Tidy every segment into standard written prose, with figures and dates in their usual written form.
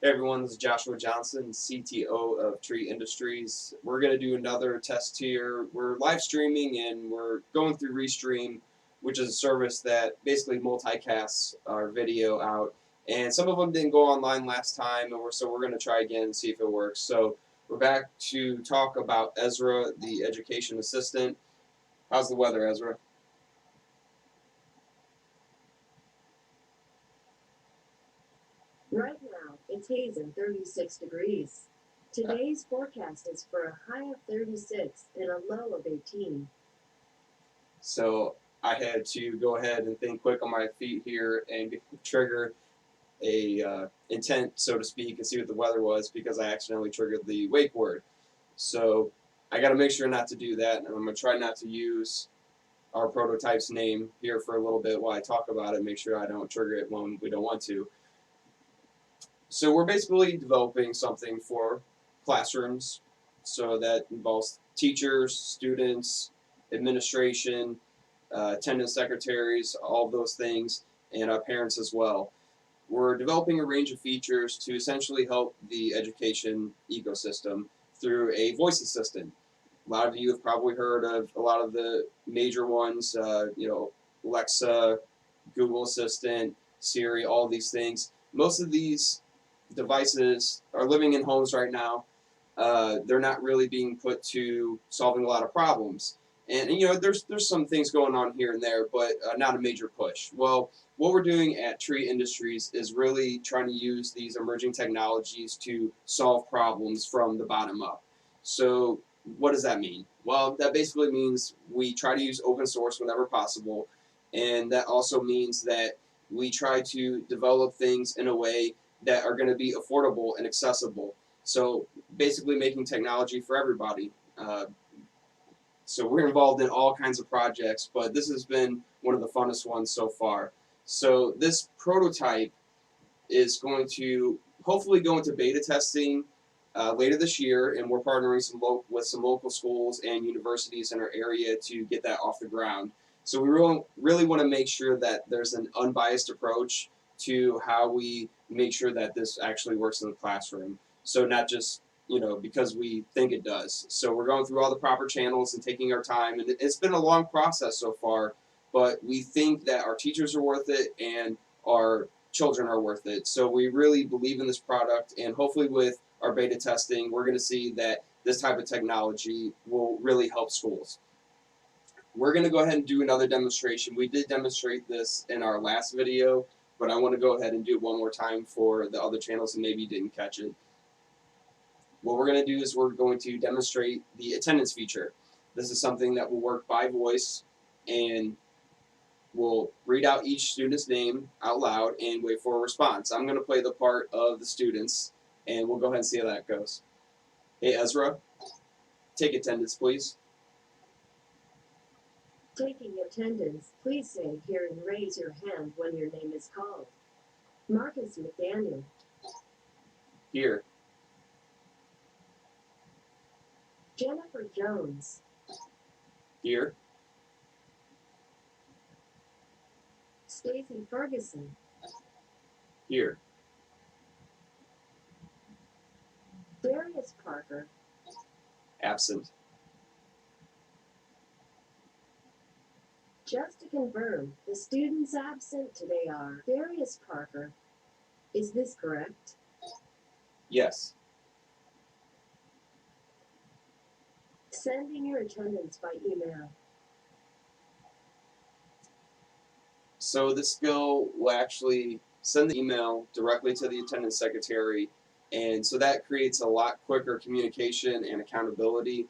Hey everyone, this is Joshua Johnson, CTO of Tree Industries. We're going to do another test here. We're live streaming and we're going through Restream, which is a service that basically multicasts our video out. And some of them didn't go online last time, and so we're going to try again and see if it works. So we're back to talk about Ezra, the education assistant. How's the weather, Ezra? Right now, it's hazy and 36 degrees. Today's forecast is for a high of 36 and a low of 18. So I had to go ahead and think quick on my feet here and trigger a intent, so to speak, and see what the weather was because I accidentally triggered the wake word. So I got to make sure not to do that, and I'm going to try not to use our prototype's name here for a little bit while I talk about it, make sure I don't trigger it when we don't want to. So we're basically developing something for classrooms, so that involves teachers, students, administration, attendance secretaries, all of those things, and our parents as well. We're developing a range of features to essentially help the education ecosystem through a voice assistant. A lot of you have probably heard of a lot of the major ones, Alexa, Google Assistant, Siri, all these things. Most of these devices are living in homes right now. They're not really being put to solving a lot of problems. And there's some things going on here and there, but not a major push. Well, what we're doing at Tree Industries is really trying to use these emerging technologies to solve problems from the bottom up. So what does that mean? Well, that basically means we try to use open source whenever possible, and that also means that we try to develop things in a way that are going to be affordable and accessible. So basically making technology for everybody. So we're involved in all kinds of projects, but this has been one of the funnest ones so far. So this prototype is going to hopefully go into beta testing later this year, and we're partnering with some local schools and universities in our area to get that off the ground. So we really want to make sure that there's an unbiased approach to how we make sure that this actually works in the classroom. So not just because we think it does. So we're going through all the proper channels and taking our time, and it's been a long process so far, but we think that our teachers are worth it and our children are worth it. So we really believe in this product, and hopefully with our beta testing, we're going to see that this type of technology will really help schools. We're going to go ahead and do another demonstration. We did demonstrate this in our last video, but I want to go ahead and do it one more time for the other channels and maybe you didn't catch it. What we're going to do is we're going to demonstrate the attendance feature. This is something that will work by voice, and we'll read out each student's name out loud and wait for a response. I'm going to play the part of the students, and we'll go ahead and see how that goes. Hey, Ezra, take attendance, please. Taking attendance, please say here and raise your hand when your name is called. Marcus McDaniel. Here. Jennifer Jones. Here. Stacy Ferguson. Here. Darius Parker. Absent. Just to confirm, the students absent today are Darius Parker. Is this correct? Yes. Sending your attendance by email. So this skill will actually send the email directly to the attendance secretary, and so that creates a lot quicker communication and accountability.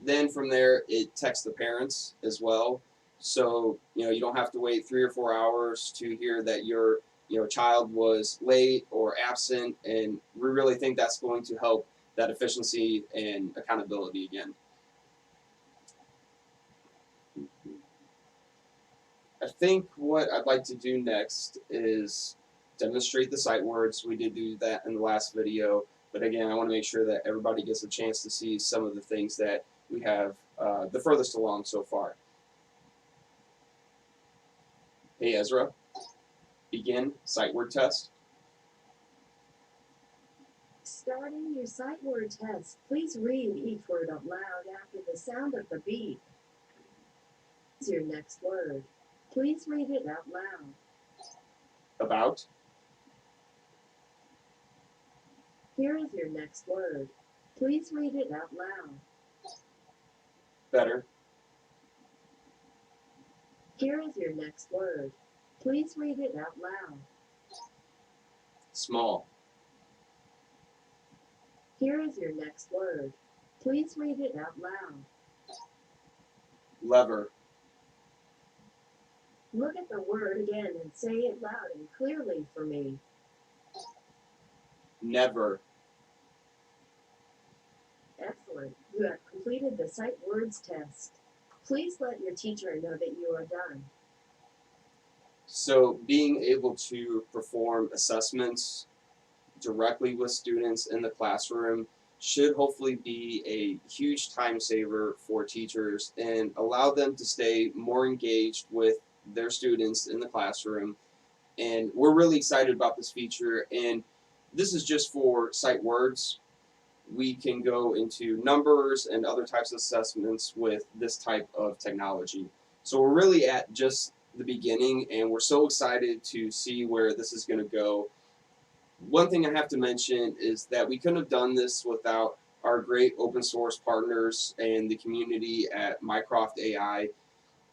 Then from there, it texts the parents as well. So you don't have to wait 3 or 4 hours to hear that your child was late or absent, and we really think that's going to help that efficiency and accountability again. I think what I'd like to do next is demonstrate the sight words. We did do that in the last video, but again, I want to make sure that everybody gets a chance to see some of the things that we have the furthest along so far. Hey, Ezra, Begin sight word test. Starting your sight word test, please read each word out loud after the sound of the beep. Here's your next word. Please read it out loud. About. Here is your next word. Please read it out loud. Better. Here is your next word. Please read it out loud. Small. Here is your next word. Please read it out loud. Lever. Look at the word again and say it loud and clearly for me. Never. Excellent. You have completed the sight words test. Please let your teacher know that you are done. So being able to perform assessments directly with students in the classroom should hopefully be a huge time saver for teachers and allow them to stay more engaged with their students in the classroom. And we're really excited about this feature, and this is just for sight words. We can go into numbers and other types of assessments with this type of technology. So we're really at just the beginning, and we're so excited to see where this is going to go. One thing I have to mention is that we couldn't have done this without our great open source partners and the community at Mycroft AI.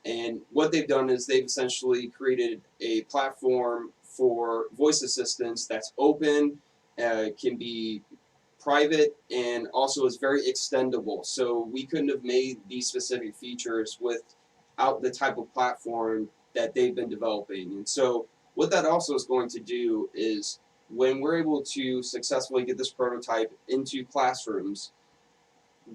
And what they've done is they've essentially created a platform for voice assistants that's open, can be private, and also is very extendable. So we couldn't have made these specific features without the type of platform that they've been developing. And so what that also is going to do is when we're able to successfully get this prototype into classrooms,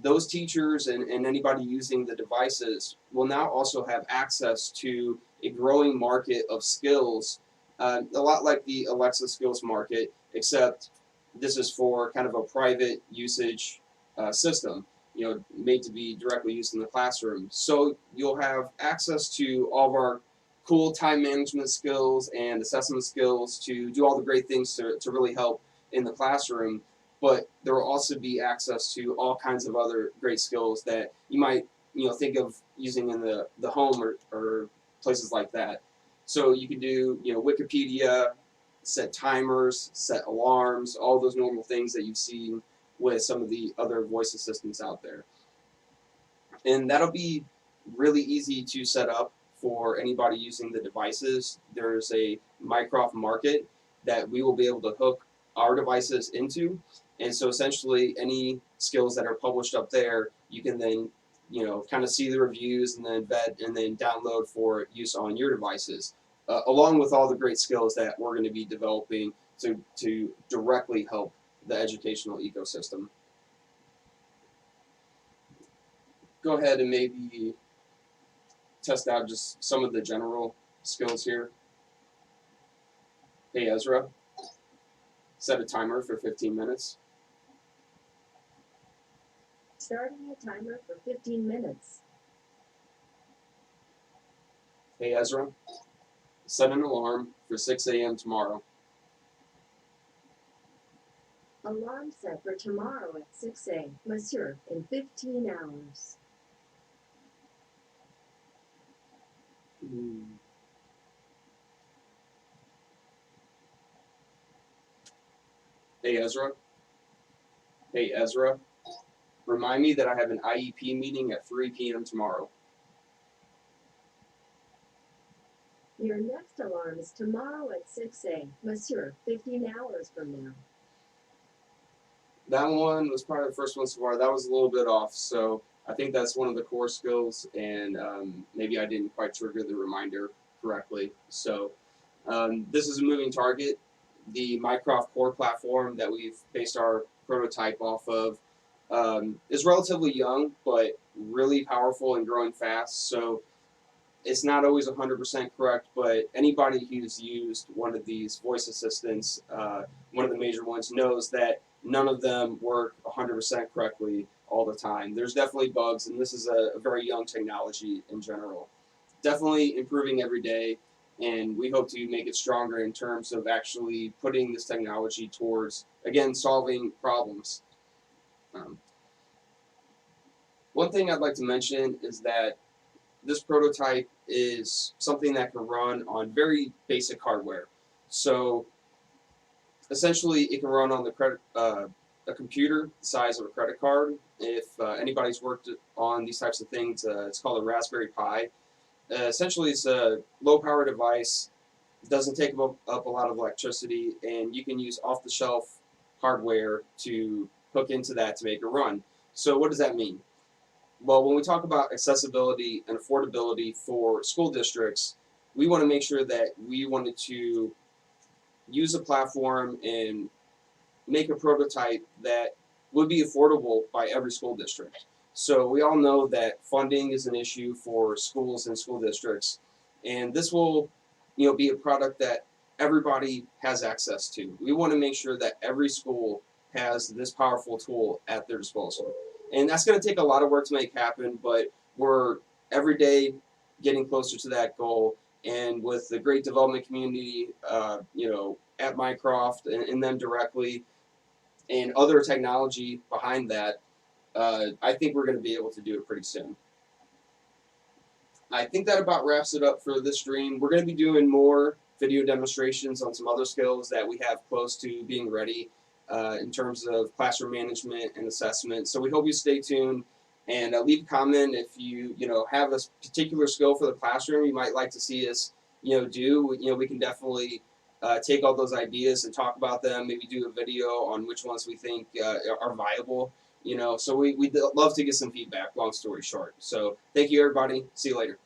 those teachers and anybody using the devices will now also have access to a growing market of skills, a lot like the Alexa skills market, except this is for kind of a private usage system, made to be directly used in the classroom. So you'll have access to all of our cool time management skills and assessment skills to do all the great things to really help in the classroom. But there will also be access to all kinds of other great skills that you might think of using in the home or places like that. So you can do Wikipedia, set timers, set alarms, all those normal things that you've seen with some of the other voice assistants out there. And that'll be really easy to set up for anybody using the devices. There's a Mycroft market that we will be able to hook our devices into. And so essentially any skills that are published up there, you can then kind of see the reviews and then vet and then download for use on your devices, along with all the great skills that we're going to be developing to directly help the educational ecosystem. Go ahead and maybe test out just some of the general skills here. Hey Ezra, set a timer for 15 minutes. Starting a timer for 15 minutes. Hey Ezra, set an alarm for 6 a.m. tomorrow. Alarm set for tomorrow at 6 a.m. Monsieur, in 15 hours. Hey Ezra. Hey Ezra, remind me that I have an IEP meeting at 3 p.m. tomorrow. Your next alarm is tomorrow at 6 a.m. Monsieur, 15 hours from now. That one was probably the first one so far. That was a little bit off, so I think that's one of the core skills, and maybe I didn't quite trigger the reminder correctly. So this is a moving target. The Mycroft core platform that we've based our prototype off of is relatively young, but really powerful and growing fast. So it's not always 100% correct, but anybody who's used one of these voice assistants, one of the major ones, knows that none of them work 100% correctly all the time. There's definitely bugs, and this is a very young technology in general. Definitely improving every day. and we hope to make it stronger in terms of actually putting this technology towards, again, solving problems. Um, One thing I'd like to mention is that this prototype is something that can run on very basic hardware. So essentially, it can run on a computer the size of a credit card. If anybody's worked on these types of things, it's called a Raspberry Pi. Essentially, it's a low-power device. It doesn't take up a lot of electricity, and you can use off-the-shelf hardware to hook into that to make it run. So what does that mean? Well, when we talk about accessibility and affordability for school districts, we want to make sure that we wanted to use a platform and make a prototype that would be affordable by every school district. So we all know that funding is an issue for schools and school districts, and this will, be a product that everybody has access to. We want to make sure that every school has this powerful tool at their disposal, and that's going to take a lot of work to make happen. But we're every day getting closer to that goal, and with the great development community, at Mycroft and them directly, and other technology behind that, I think we're going to be able to do it pretty soon. I think that about wraps it up for this stream. We're going to be doing more video demonstrations on some other skills that we have close to being ready in terms of classroom management and assessment. So we hope you stay tuned and leave a comment if you have a particular skill for the classroom you might like to see us do. We can definitely take all those ideas and talk about them. Maybe do a video on which ones we think are viable. So we'd love to get some feedback. Long story short. So thank you, everybody. See you later.